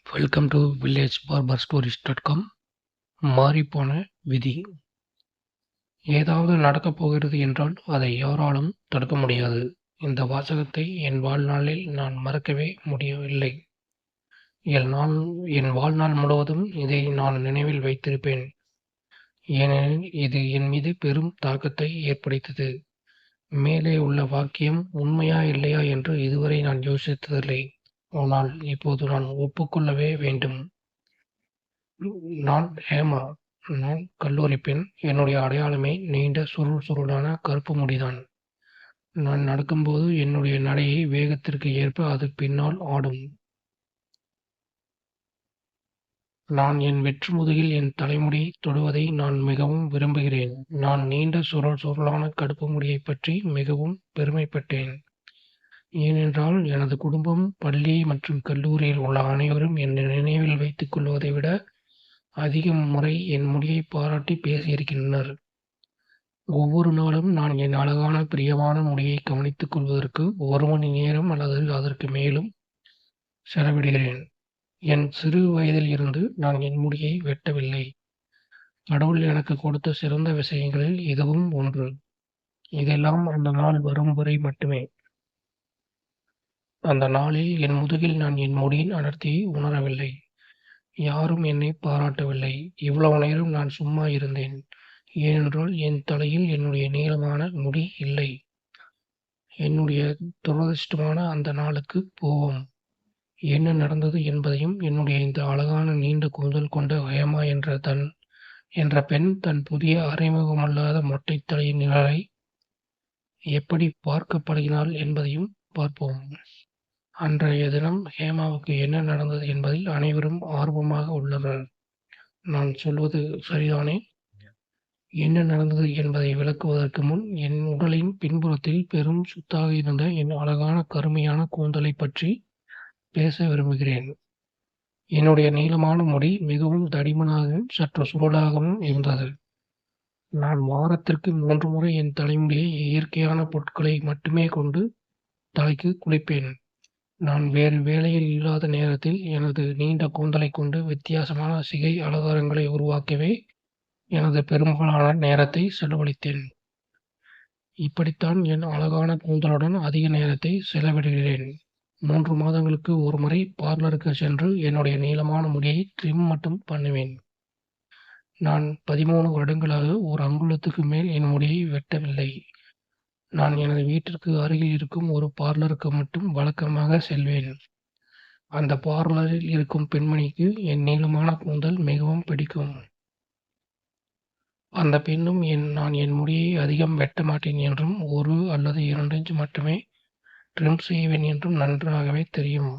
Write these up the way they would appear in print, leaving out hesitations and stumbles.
Welcome to villagebarberstories.com. மாறிப்போன விதி. ஏதாவது நடக்கப் போகிறது என்றால் அதை யாராலும் தடுக்க முடியாது. இந்த வாசகத்தை என் வாழ்நாளில் நான் மறக்கவே முடியவில்லை. என் வாழ்நாள் முழுவதும் இதை நான் நினைவில் வைத்திருப்பேன். ஏனெனில் இது என் மீது பெரும் தாக்கத்தை ஏற்படுத்தியது. மேலே உள்ள வாக்கியம் உண்மையா இல்லையா என்று இதுவரை நான் யோசித்ததில்லை. ஆனால் இப்போது நான் ஒப்புக்கொள்ளவே வேண்டும். நான் ஹேமா. நான் கல்லூரி பெண். என்னுடைய அடையாளமே நீண்ட சுருளான கருப்பு முடிதான். நான் நடக்கும்போது என்னுடைய நடையை வேகத்திற்கு ஏற்ப அது பின்னால் ஆடும். நான் என் வெற்று முதுகில் என் தலைமுடி தொடுவதை நான் மிகவும் விரும்புகிறேன். நான் நீண்ட சுருளான கருப்பு முடியைப் பற்றி மிகவும் பெருமைப்பட்டேன். ஏனென்றால் எனது குடும்பம், பள்ளி மற்றும் கல்லூரியில் உள்ள அனைவரும் என்னை நினைவில் வைத்துக் கொள்வதை விட அதிக முறை என் முடியை பாராட்டி பேசியிருக்கின்றனர். ஒவ்வொரு நாளும் நான் என் அழகான பிரியமான முடியை கவனித்துக் கொள்வதற்கு 1 மணி நேரம் அல்லது அதற்கு மேலும் செலவிடுகிறேன். என் சிறு வயதில் இருந்து நான் என் முடியை வெட்டவில்லை. கடவுள் எனக்கு கொடுத்த சிறந்த விஷயங்களில் இதுவும் ஒன்று. இதெல்லாம் அந்த நாள் வரும் வரை மட்டுமே. அந்த நாளில் என் முதுகில் நான் என் முடியின் அடர்த்தியை உணரவில்லை. யாரும் என்னை பாராட்டவில்லை. இவ்வளவு நேரம் நான் சும்மா இருந்தேன். ஏனென்றால் என் தலையில் என்னுடைய நீளமான முடி இல்லை. என்னுடைய துரதிர்ஷ்டமான அந்த நாளுக்கு போவோம். என்ன நடந்தது என்பதையும் என்னுடைய இந்த அழகான நீண்ட கூந்தல் கொண்ட ஹேமா என்ற பெண் தன் புதிய அறிமுகமல்லாத மொட்டை தலையின் நிழலை எப்படி பார்க்க பழகினாள் என்பதையும் பார்ப்போம். அன்றைய தினம் ஹேமாவுக்கு என்ன நடந்தது என்பதில் அனைவரும் ஆர்வமாக உள்ளனர். நான் சொல்வது சரிதானே? என்ன நடந்தது என்பதை விளக்குவதற்கு முன் என் உடலின் பின்புறத்தில் பெரும் சுத்தாக இருந்த என் அழகான கருமையான கூந்தலைப் பற்றி பேச விரும்புகிறேன். என்னுடைய நீளமான முடி மிகவும் தடிமனாகவும் சற்று சுருளாகவும் இருந்தது. நான் வாரத்திற்கு 3 முறை என் தலைமுடியை இயற்கையான பொருட்களை மட்டுமே கொண்டு தலைக்கு குளிப்பேன். நான் வேறு வேலையில் இல்லாத நேரத்தில் எனது நீண்ட கூந்தலைக் கொண்டு வித்தியாசமான சிகை அலங்காரங்களை உருவாக்கவே எனது பெரும்பாலான நேரத்தை செலவழித்தேன். இப்படித்தான் என் அழகான கூந்தலுடன் அதிக நேரத்தை செலவிடுகிறேன். 3 மாதங்களுக்கு ஒரு முறை பார்லருக்கு சென்று என்னுடைய நீளமான முடியை ட்ரிம் மட்டும் பண்ணுவேன். நான் 13 வருடங்களாக ஒரு அங்குலத்துக்கு மேல் என் முடியை வெட்டவில்லை. நான் எனது வீட்டிற்கு அருகில் இருக்கும் ஒரு பார்லருக்கு மட்டும் வழக்கமாக செல்வேன். அந்த பார்லரில் இருக்கும் பெண்மணிக்கு என் நீளமான கூந்தல் மிகவும் பிடிக்கும். அந்த பெண்ணும் நான் என் முடியை அதிகம் வெட்ட மாட்டேன் என்றும் 1 அல்லது 2 இன்ச் மட்டுமே ட்ரிம் செய்வேன் என்றும் நன்றாகவே தெரியும்.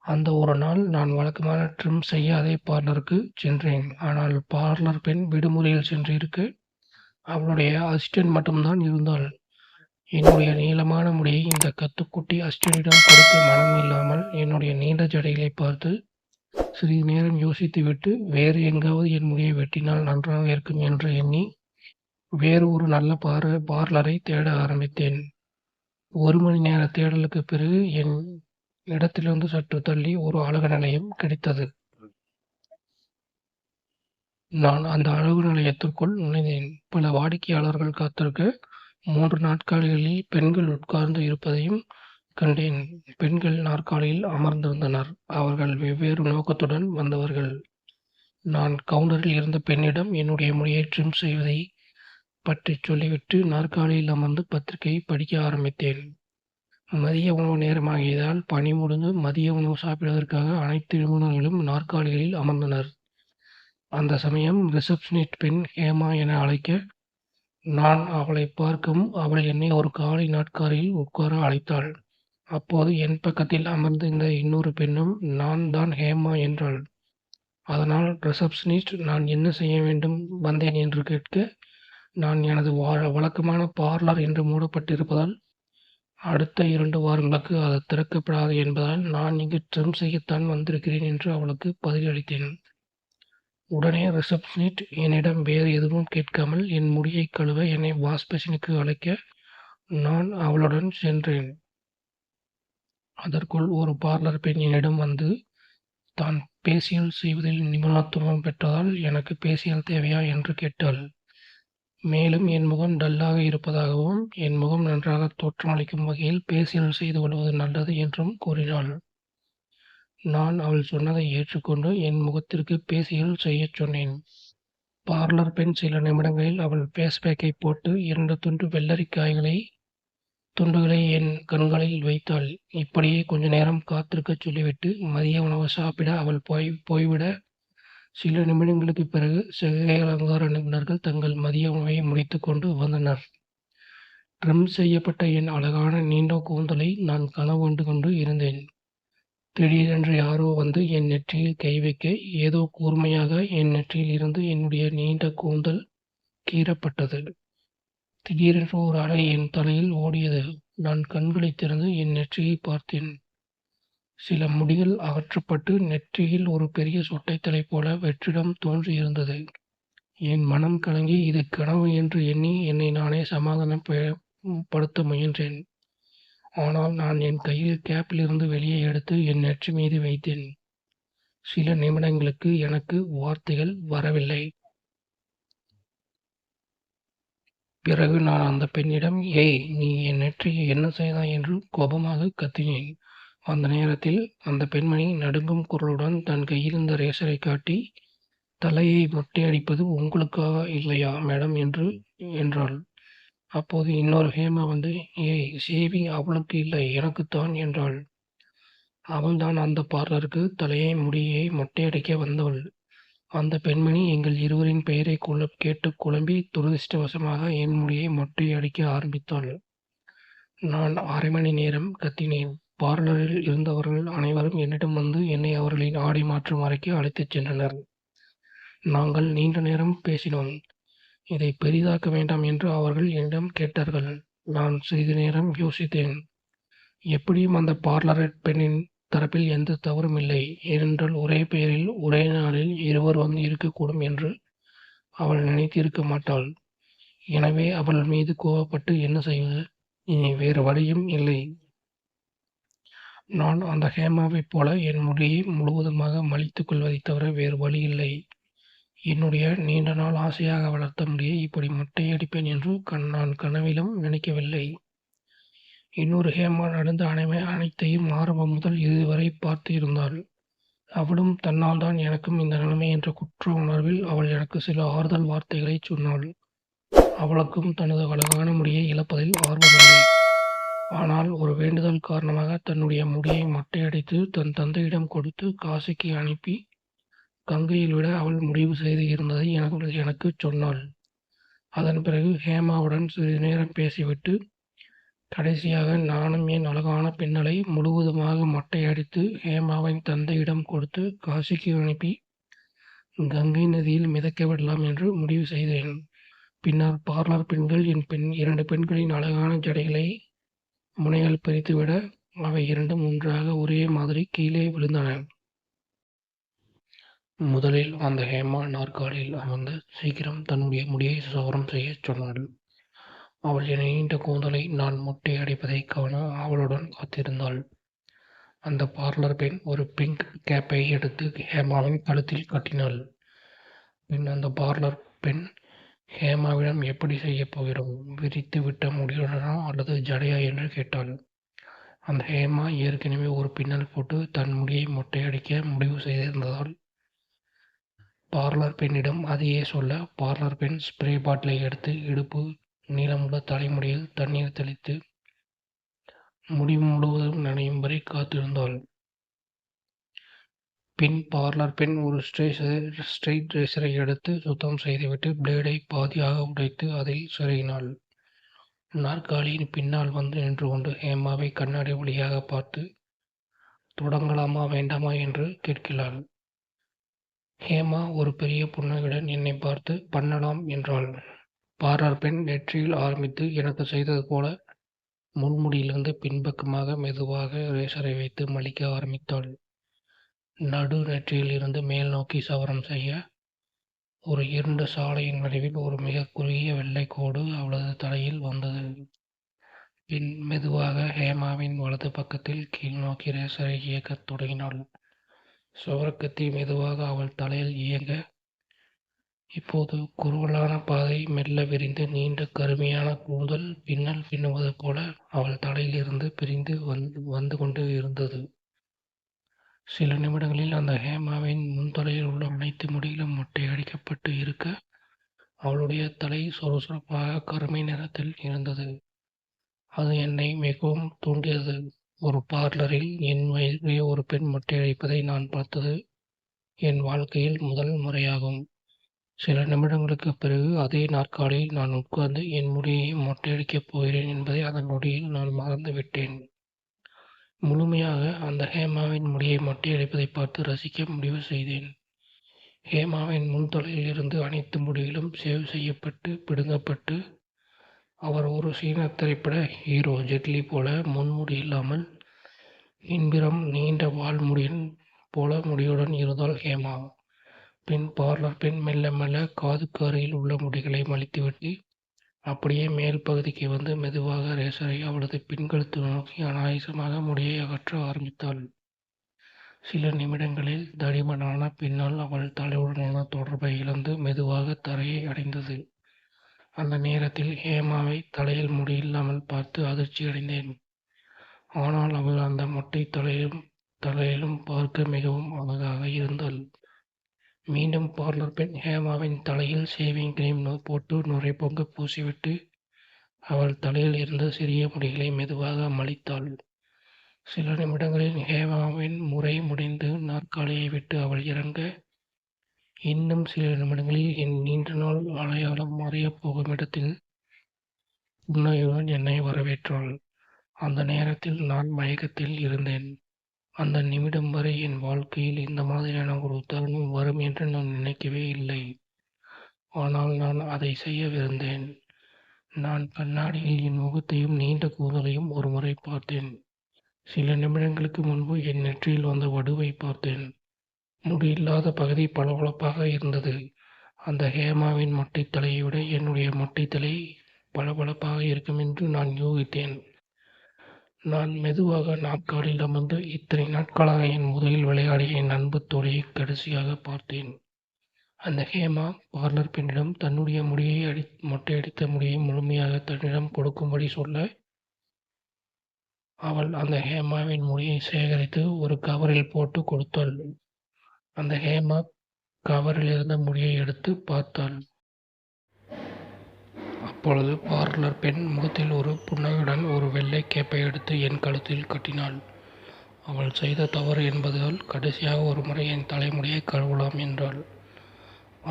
அந்த ஒரு நாள் நான் வழக்கமான ட்ரிம் செய்ய அதே பார்லருக்கு சென்றேன். ஆனால் பார்லர் பெண் விடுமுறையில் சென்றிருக்க அவளுடைய அசிஸ்டன்ட் மட்டும்தான் இருந்தாள். என்னுடைய நீளமான முடியை இந்த கத்துக்குட்டி அசிஸ்டன்ட்டிடம் கொடுக்க மனம் இல்லாமல் என்னுடைய நீண்ட ஜடைகளை பார்த்து சிறிது நேரம் யோசித்துவிட்டு வேறு எங்காவது என் முடியை வெட்டினால் நன்றாக இருக்கும் என்று எண்ணி வேறு ஒரு நல்ல பார்லரை தேட ஆரம்பித்தேன். 1 மணி நேர தேடலுக்கு பிறகு என் இடத்திலிருந்து சற்று தள்ளி ஒரு அழகு நிலையம் கிடைத்தது. நான் அந்த அழகு நிலையத்திற்குள் நுழைந்தேன். பல வாடிக்கையாளர்கள் காத்திருக்க 3 நாற்காலிகளில் பெண்கள் உட்கார்ந்து இருப்பதையும் கண்டேன். பெண்கள் நாற்காலியில் அமர்ந்திருந்தனர். அவர்கள் வெவ்வேறு நோக்கத்துடன் வந்தவர்கள். நான் கவுண்டரில் இருந்த பெண்ணிடம் என்னுடைய முடியை ட்ரிம் செய்வதை பற்றி சொல்லிவிட்டு நாற்காலியில் அமர்ந்து பத்திரிகையை படிக்க ஆரம்பித்தேன். மதிய உணவு நேரமாகியதால் பணி முடிந்து மதிய உணவு சாப்பிடுவதற்காக அனைத்து நிபுணர்களும் நாற்காலிகளில் அமர்ந்தனர். அந்த சமயம் ரிசப்ஷனிஸ்ட் பெண் ஹேமா என அழைக்க நான் அவளை பார்க்கவும் அவள் என்னை ஒரு காலி நாற்காலியில் உட்கார அழைத்தாள். அப்போது என் பக்கத்தில் அமர்ந்திருந்த இன்னொரு பெண்ணும் நான் தான் ஹேமா என்றாள். அதனால் ரிசப்ஷனிஸ்ட் நான் என்ன செய்ய வேண்டும் வந்தேன் என்று கேட்க நான் எனது வழக்கமான பார்லர் என்று மூடப்பட்டிருப்பதால் அடுத்த 2 வாரங்களுக்கு அது திறக்கப்படாது என்பதால் நான் இங்கு ட்ரிம் செய்யத்தான் வந்திருக்கிறேன் என்று அவளுக்கு பதிலளித்தேன். உடனே ரிசப்ஷனிஸ்ட் என்னிடம் வேறு எதுவும் கேட்காமல் என் முடியை கழுவ என்னை வாஷ் பேசினுக்கு அழைக்க நான் அவளுடன் சென்றேன். அதற்குள் ஒரு பார்லர் பெண் என்னிடம் வந்து தான் பேசியல் செய்வதில் நிபுணத்துவம் பெற்றதால் எனக்கு பேசியல் தேவையா என்று கேட்டாள். மேலும் என் முகம் டல்லாக இருப்பதாகவும் என் முகம் நன்றாக தோற்றமளிக்கும் வகையில் பேசியல் செய்து கொள்வது நல்லது என்றும் கூறினாள். நான் அவள் சொன்னதை ஏற்றுக்கொண்டு என் முகத்திற்கு பேசியல் செய்யச் சொன்னேன். பார்லர் பெண் சில நிமிடங்களில் அவள் ஃபேஸ்பேக்கை போட்டு 2 துண்டு துண்டுகளை என் கண்களில் வைத்தாள். இப்படியே கொஞ்ச நேரம் காத்திருக்கச் சொல்லிவிட்டு மதிய உணவு சாப்பிட அவள் போய்விட சில நிமிடங்களுக்குப் பிறகு சிகை அலங்கார நிபுணர்கள் தங்கள் மதிய உணவை முடித்துக் கொண்டு வந்தனர். ட்ரிம் செய்யப்பட்ட என் அழகான நீண்ட கூந்தலை நான் கனவு கண்டு கொண்டு இருந்தேன். திடீரென்று யாரோ வந்து என் நெற்றியில் கை வைக்க ஏதோ கூர்மையாக என் நெற்றியில் இருந்து என்னுடைய நீண்ட கூந்தல் கீறப்பட்டது. திடீரென்று ஒரு அலை என் தலையில் ஓடியது. நான் கண்களைத் திறந்து என் நெற்றியைப் பார்த்தேன். சில முடிகள் அகற்றப்பட்டு நெற்றியில் ஒரு பெரிய சொட்டைத்தலை போல வெற்றிடம் தோன்றியிருந்தது. என் மனம் கலங்கி இது கனவு என்று எண்ணி என்னை நானே சமாதானப்படுத்த முயன்றேன். ஆனால் நான் என் கையில் கேப்பிலிருந்து வெளியே எடுத்து என் நெற்றி மீது வைத்தேன். சில நிமிடங்களுக்கு எனக்கு வார்த்தைகள் வரவில்லை. பிறகு நான் அந்த பெண்ணிடம், ஏய், நீ என் நெற்றியை என்ன செய்தாய் என்று கோபமாக கத்தினேன். அந்த நேரத்தில் அந்த பெண்மணி நடுங்கும் குரலுடன் தன் கையிலிருந்த ரேசரை காட்டி, தலையை மொட்டையடிப்பது உங்களுக்காக இல்லையா மேடம் என்றாள். அப்போது இன்னொரு ஹேமா வந்து, ஏய், ஷேவிங் அவளுக்கு இல்லை, எனக்குத்தான் என்றாள். அவள்தான் அந்த பார்லருக்கு முடியை மொட்டையடிக்க வந்தவள். அந்த பெண்மணி எங்கள் இருவரின் பெயரை கேட்டு குழம்பி துரதிர்ஷ்டவசமாக என் முடியை மொட்டையடிக்க ஆரம்பித்தாள். நான் 1/2 மணி நேரம் கத்தினேன். பார்லரில் இருந்தவர்கள் அனைவரும் என்னிடம் வந்து என்னை அவர்களின் ஆடை மாற்றும் அறைக்கு அழைத்துச் சென்றனர். நாங்கள் நீண்ட நேரம் பேசினோம். இதை பெரிதாக்க வேண்டாம் என்று அவர்கள் என்னிடம் கேட்டார்கள். நான் சிறிது நேரம் யோசித்தேன். எப்படியும் அந்த பார்லர் பெண்ணின் தரப்பில் எந்த தவறும் இல்லை. ஏனென்றால் ஒரே பெயரில் ஒரே நாளில் இருவர் வந்து இருக்கக்கூடும் என்று அவள் நினைத்திருக்க மாட்டாள். எனவே அவள் மீது கோபப்பட்டு என்ன செய்வது? இனி வேறு வழியும் இல்லை. நான் அந்த ஹேமாவைப் போல என் முடியை முழுவதுமாக மலித்துக் கொள்வதைத் தவிர வேறு வழி இல்லை. என்னுடைய நீண்ட நாள் ஆசையாக வளர்த்த முடியை இப்படி மொட்டையடிப்பேன் என்று நான் கனவிலும் நினைக்கவில்லை. இன்னொரு ஹேமா நடந்த அனைத்தையும் ஆரம்பம் முதல் இறுதி வரை பார்த்து இருந்தாள். அவளும் தன்னால் தான் எனக்கும் இந்த நிலைமை என்ற குற்ற உணர்வில் அவள் எனக்கு சில ஆறுதல் வார்த்தைகளை சொன்னாள். அவளுக்கும் தனது அழகான முடியை இழப்பதில் ஆர்வமில்லை. ஆனால் ஒரு வேண்டுதல் காரணமாக தன்னுடைய முடியை மொட்டையடித்து தன் தந்தையிடம் கொடுத்து காசிக்கு அனுப்பி கங்கையில் விட அவள் முடிவு செய்து இருந்ததை எனக்குச் சொன்னாள். அதன் பிறகு ஹேமாவுடன் சிறிது நேரம் பேசிவிட்டு கடைசியாக நானும் என் அழகான பின்னலை முழுவதுமாக மொட்டையடித்து ஹேமாவின் தந்தையிடம் கொடுத்து காசிக்கு அனுப்பி கங்கை நதியில் மிதக்க விடலாம் என்று முடிவு செய்தேன். பின்னர் பார்லர் பெண்கள் 2 பெண்களின் அழகான ஜடைகளை முனைகள் பிரித்துவிட அவை இரண்டும் ஒன்றாக ஒரே மாதிரி கீழே விழுந்தன. முதலில் அந்த ஹேமா நாற்காலியில் அமர்ந்து சீக்கிரம் தன்னுடைய முடியை சவரம் செய்யச் சொன்னாள். அவள் என் நீண்ட கூந்தலை நான் மொட்டையடிப்பதைக் காண அவளுடன் காத்திருந்தாள். அந்த பார்லர் பெண் ஒரு பிங்க் கேப்பை எடுத்து ஹேமாவின் கழுத்தில் கட்டினாள். பின் அந்த பார்லர் பெண் ஹேமாவிடம் எப்படி செய்யப் போகிறோம், விரித்து விட்ட முடியுடனா அல்லது ஜடையா என்று கேட்டாள். அந்த ஹேமா ஏற்கனவே ஒரு பின்னல் போட்டு தன் முடியை மொட்டையடிக்க முடிவு செய்திருந்ததால் பார்லர் பெண்ணிடம் அதையே சொல்ல, பார்லர் பெண் ஸ்ப்ரே பாட்டிலை எடுத்து இடுப்பு நீளமுள்ள தலைமுடியில் தண்ணீர் தெளித்து முடி முழுவதும் நனையும் வரை காத்திருந்தாள். பின் பார்லர் பெண் ஒரு ஸ்ட்ரெயிட் ரேசரை எடுத்து சுத்தம் செய்துவிட்டு பிளேடை பாதியாக உடைத்து அதில் செருகினாள். நாற்காலியின் பின்னால் வந்து நின்று கொண்டு ஹேமாவை கண்ணாடி வழியாக பார்த்து தொடங்கலாமா வேண்டாமா என்று கேட்கிறாள். ஹேமா ஒரு பெரிய புன்னகையுடன் என்னை பார்த்து பண்ணலாம் என்றாள். பார்லர் பெண் நெற்றியில் ஆரம்பித்து எனக்கு செய்தது போல முன்முடியிலிருந்து பின்பக்கமாக மெதுவாக ரேசரை வைத்து மலிக்க ஆரம்பித்தாள். நடு நெற்றியில் இருந்து மேல் நோக்கி சவரம் செய்ய ஒரு இருண்ட சாலையின் நடுவில் ஒரு மிக குறுகிய வெள்ளை கோடு அவளது தலையில் வந்தது. பின் மெதுவாக ஹேமாவின் வலது பக்கத்தில் கீழ் நோக்கி ரேசரை இயக்கத் தொடங்கினாள். சவரக்கத்தி மெதுவாக அவள் தலையில் இயங்க, இப்போது குறுகலான பாதை மெல்ல விரிந்து நீண்ட கருமையான கூந்தல் பின்னல் பின்னுவது போல அவள் தலையிலிருந்து பிரிந்து வந்து கொண்டு இருந்தது. சில நிமிடங்களில் அந்த ஹேமாவின் முன்தலையில் உள்ள அனைத்து முடிகளும் மொட்டையடிக்கப்பட்டு இருக்க, அவளுடைய தலை சுறுசுறுப்பாக கருமை நிறத்தில் இருந்தது. அது என்னை மிகவும் தூண்டியது. ஒரு பார்லரில் என் வயதுடைய ஒரு பெண் மொட்டையடிப்பதை நான் பார்த்தது என் வாழ்க்கையில் முதல் முறையாகும். சில நிமிடங்களுக்குப் பிறகு அதே நாற்காலியில் நான் உட்கார்ந்து என் முடியை மொட்டையடிக்கப் போகிறேன் என்பதை அதன் நொடியில் நான் மறந்துவிட்டேன். முழுமையாக அந்த ஹேமாவின் முடியை மொட்டையடிப்பதைப் பார்த்து ரசிக்க முடிவு செய்தேன். ஹேமாவின் முன்தலையில் இருந்து அனைத்து முடிகளும் சேவ் செய்யப்பட்டு பிடுங்கப்பட்டு, அவர் ஒரு சீன திரைப்பட ஹீரோ ஜெட்லி போல முன்முடி இல்லாமல் இன்பிரம் நீண்ட வால்முடியின் போல முடியுடன் இருந்தாள் ஹேமா. பின் பார்லர் பெண் மெல்ல மெல்ல காதுக்கு அருகில் உள்ள முடிகளை மலித்துவிட்டு அப்படியே மேல் பகுதிக்கு வந்து மெதுவாக ரேசரை அவளது பின்கழுத்து நோக்கி அனாயாசமாக முடியை அகற்ற ஆரம்பித்தாள். சில நிமிடங்களில் தடிமனான பின்னால் அவள் தலையுடனான தொடர்பை இழந்து மெதுவாக தரையை அடைந்தது. அந்த நேரத்தில் ஹேமாவை தலையில் முடி இல்லாமல் பார்த்து அதிர்ச்சி அடைந்தேன். ஆனால் அவள் அந்த மொட்டை தலையிலும் பார்க்க மிகவும் அழகாக இருந்தாள். மீண்டும் பார்லர் பெண் ஹேமாவின் தலையில் ஷேவிங் கிரீம் போட்டு நுரை பொங்க பூசிவிட்டு அவள் தலையில் இருந்த சிறிய முடிகளை மெதுவாக மலித்தாள். சில நிமிடங்களில் ஹேமாவின் முறை முடிந்து நாற்காலியை விட்டு அவள் இறங்க, இன்னும் சில நிமிடங்களில் என் நீண்ட நாள் அடையாளம் மறையப் போகும் இடத்தில் புன்னகையுடன் என்னை வரவேற்றாள். அந்த நேரத்தில் நான் மயக்கத்தில் இருந்தேன். அந்த நிமிடம் வரை என் வாழ்க்கையில் இந்த மாதிரியான ஒரு தருணம் வரும் என்று நான் நினைக்கவே இல்லை. ஆனால் நான் அதை செய்யவிருந்தேன். நான் கண்ணாடியில் என் முகத்தையும் நீண்ட கூந்தலையும் ஒருமுறை பார்த்தேன். சில நிமிடங்களுக்கு முன்பு என் நெற்றியில் வந்த வடுவை பார்த்தேன். முடியில்லாத பகுதி பளபளப்பாக இருந்தது. அந்த ஹேமாவின் மொட்டை தலையை விட என்னுடைய மொட்டை தலை பளபளப்பாக இருக்கும் என்று நான் யூகித்தேன். நான் மெதுவாக நாற்காலியில் அமர்ந்து இத்தனை நாட்களாக என் முதுகில் விளையாடிய என் அன்பு தோழியை கடைசியாக பார்த்தேன். அந்த ஹேமா பார்லர் பெண்ணிடம் தன்னுடைய முடியை மொட்டையடித்த முடியை முழுமையாக தன்னிடம் கொடுக்கும்படி சொல்ல, அவள் அந்த ஹேமாவின் முடியை சேகரித்து ஒரு கவரில் போட்டு கொடுத்தாள். அந்த ஹேமா கவரில் இருந்த முடியை எடுத்து பார்த்தாள். அப்பொழுது பார்லர் பெண் முகத்தில் ஒரு புன்னகையுடன் ஒரு வெள்ளை கேப்பை எடுத்து என் கழுத்தில் கட்டினாள். அவள் செய்த தவறு என்பதால் கடைசியாக ஒரு முறை என் தலைமுடியை கழுவலாம் என்றாள்.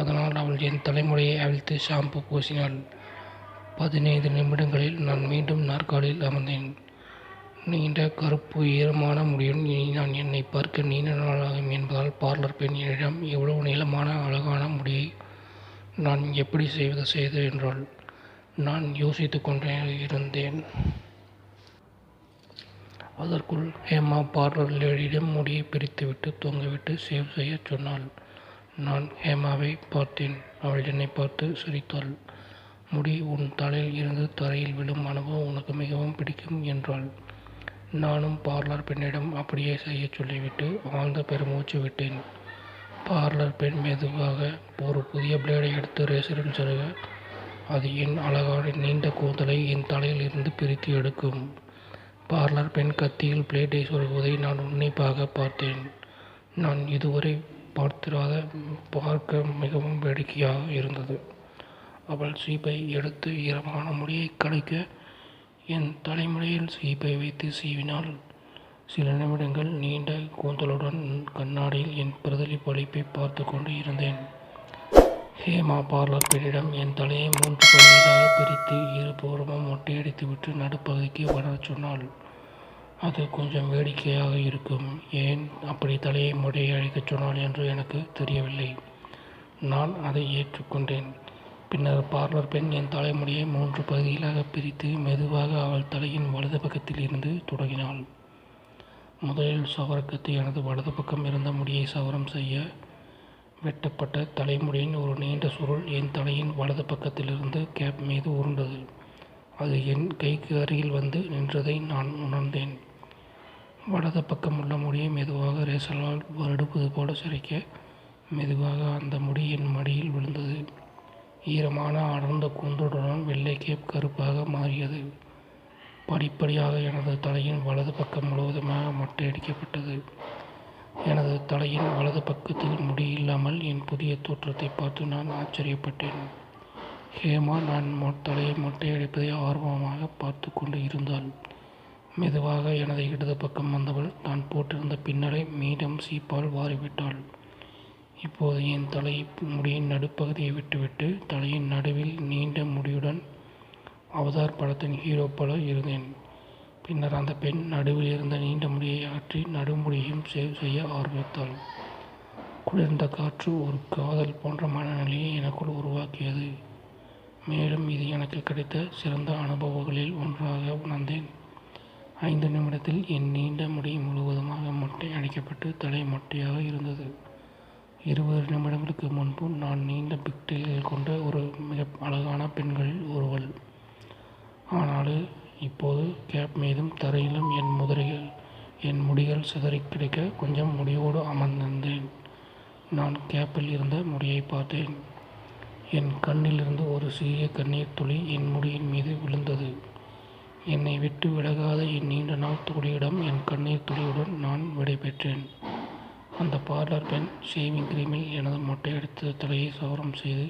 அதனால் அவள் என் தலைமுடியை அவிழ்த்து ஷாம்பு பூசினாள். 15 நிமிடங்களில் நான் மீண்டும் நாற்காலியில் அமர்ந்தேன். நீண்ட கருப்பு ஈரமான முடியுடன் இனி நான் என்னை பார்க்க நீண்ட நாளாகும் என்பதால் பார்லர் பெண் என்னிடம் இவ்வளவு நீளமான அழகான முடியை நான் எப்படி செய்து என்றாள். நான் யோசித்து கொண்டே இருந்தேன். அதற்குள் ஹேமா பார்லர் லேடியிடம் முடியை பிரித்துவிட்டு தொங்கவிட்டு சேவ் செய்ய சொன்னாள். நான் ஹேமாவை பார்த்தேன். அவள் என்னை பார்த்து சிரித்தாள். முடி உன் தலையில் இருந்து தரையில் விழும் அனுபவம் உனக்கு மிகவும் பிடிக்கும் என்றாள். நானும் பார்லர் பெண்ணிடம் அப்படியே செய்ய சொல்லிவிட்டு ஆழ்ந்த பெருமூச்சு விட்டேன். பார்லர் பெண் மெதுவாக ஒரு புதிய பிளேடை எடுத்து ரேசரில் செருக, அது என் அழகான நீண்ட கூந்தலை என் தலையில் இருந்து பிரித்து எடுக்கும். பார்லர் பெண் கத்தியில் பிளேட்டை சொருகுவதை நான் உன்னிப்பாக பார்த்தேன். நான் இதுவரை பார்க்க மிகவும் வேடிக்கையாக இருந்தது. அவள் சீப்பை எடுத்து ஈரமான முடியை கலைக்க என் தலைமுடியில் சீப்பை வைத்து சீவினாள். சில நிமிடங்கள் நீண்ட கூந்தலுடன் கண்ணாடியில் என் பிரதிபலிப்பை பார்த்து கொண்டு இருந்தேன். ஹேமா பார்லர் பெண்ணிடம் என் தலையை 3 பகுதிகளாக பிரித்து இருபுறமும் மொட்டையடித்துவிட்டு நடுப்பகுதிக்கு வரச் சொன்னாள். அது கொஞ்சம் வேடிக்கையாக இருக்கும். ஏன் அப்படி தலையை மொட்டையடிக்கச் சொன்னாள் என்று எனக்கு தெரியவில்லை. நான் அதை ஏற்றுக்கொண்டேன். பின்னர் பார்லர் பெண் என் தலைமுடியை 3 பகுதிகளாக பிரித்து மெதுவாக அவள் தலையின் வலது பக்கத்தில் இருந்து தொடங்கினாள். முதலில் சவரக்கத்தி எனது வலது பக்கம் இருந்த முடியை சவரம் செய்ய, வெட்டப்பட்ட தலைமுடியின் ஒரு நீண்ட சுருள் என் தலையின் வலது பக்கத்திலிருந்து கேப் மீது உருண்டது. அது என் கைக்கு அருகில் வந்து நின்றதை நான் உணர்ந்தேன். வலது பக்கம் உள்ள முடியை மெதுவாக ரேசலால் வருடுவது போல சிரைக்க, மெதுவாக அந்த முடி என் மடியில் விழுந்தது. ஈரமான அடர்ந்த கூந்தலுடன் வெள்ளை கேப் கருப்பாக மாறியது. படிப்படியாக எனது தலையின் வலது பக்கம் முழுவதுமாக மொட்டையடிக்கப்பட்டது. எனது தலையின் வலது பக்கத்தில் முடி இல்லாமல் என் புதிய தோற்றத்தை பார்த்து நான் ஆச்சரியப்பட்டேன். ஹேமா நான் தலையை மொட்டையடிப்பதை ஆர்வமாக பார்த்து கொண்டு இருந்தாள். மெதுவாக எனது இடது பக்கம் வந்தவள் தான் போட்டிருந்த பின்னலை மீண்டும் சீப்பால் வாரிவிட்டாள். இப்போது என் தலை முடியின் நடுப்பகுதியை விட்டுவிட்டு தலையின் நடுவில் நீண்ட முடியுடன் அவதார் படத்தின் ஹீரோ போல இருந்தேன். பின்னர் அந்த பெண் நடுவில் இருந்த நீண்ட முடியை அகற்றி நடுமுடியையும் சேவ் செய்ய ஆரம்பித்தாள். குளிர்ந்த காற்று ஒரு காதல் போன்ற மனநிலையை எனக்குள் உருவாக்கியது. மேலும் இது எனக்கு கிடைத்த சிறந்த அனுபவங்களில் ஒன்றாக உணர்ந்தேன். 5 நிமிடத்தில் என் நீண்ட முடி முழுவதுமாக மொட்டை அடிக்கப்பட்டு தலை மொட்டையாக இருந்தது. 20 நிமிடங்களுக்கு முன்பு நான் நீண்ட பிக்டெயில்கள் கொண்ட ஒரு மிக அழகான பெண்களில் ஒருவள். ஆனால் இப்போது கேப் மீதும் தரையிலும் என் முடிகள் சிதறி கிடைக்க கொஞ்சம் முடியோடு அமர்ந்திருந்தேன். நான் கேப்பில் இருந்த முடியை பார்த்தேன். என் கண்ணிலிருந்து ஒரு சிறிய கண்ணீர் துளி என் முடியின் மீது விழுந்தது. என்னை விட்டு விலகாத என் நீண்ட நாள் துளியிடம் என் கண்ணீர் துளியுடன் நான் விடைபெற்றேன். அந்த பார்லர் பெண் ஷேவிங் கிரீமில் எனது மொட்டையடித்த தலையை சவரம் செய்து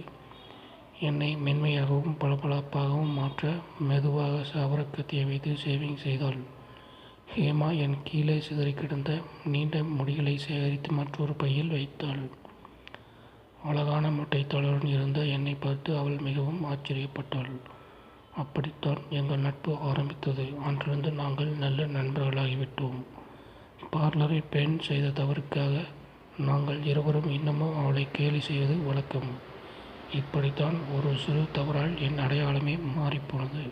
என்னை மென்மையாகவும் பளபளப்பாகவும் மாற்ற மெதுவாக சவரக்கத்தியை வைத்து ஷேவிங் செய்தாள். ஹேமா என் கீழே சிதறி கிடந்த நீண்ட முடிகளை சேகரித்து மற்றொரு பையில் வைத்தாள். அழகான மொட்டைத்தாளுடன் இருந்த என்னை பார்த்து அவள் மிகவும் ஆச்சரியப்பட்டாள். அப்படித்தான் எங்கள் நட்பு ஆரம்பித்தது. அன்றிலிருந்து நாங்கள் நல்ல நண்பர்களாகிவிட்டோம். பார்லரில் பெண் செய்த தவறுக்காக நாங்கள் இருவரும் இன்னமும் அவளை கேலி செய்வது வழக்கம். இப்படித்தான் ஒரு சிறு தவறால் என் அடையாளமே மாறிப்போனது.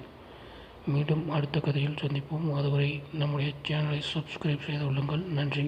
மீண்டும் அடுத்த கதையில் சந்திப்போம். அதுவரை நம்முடைய சேனலை சப்ஸ்கிரைப் செய்து கொள்ளுங்கள். நன்றி.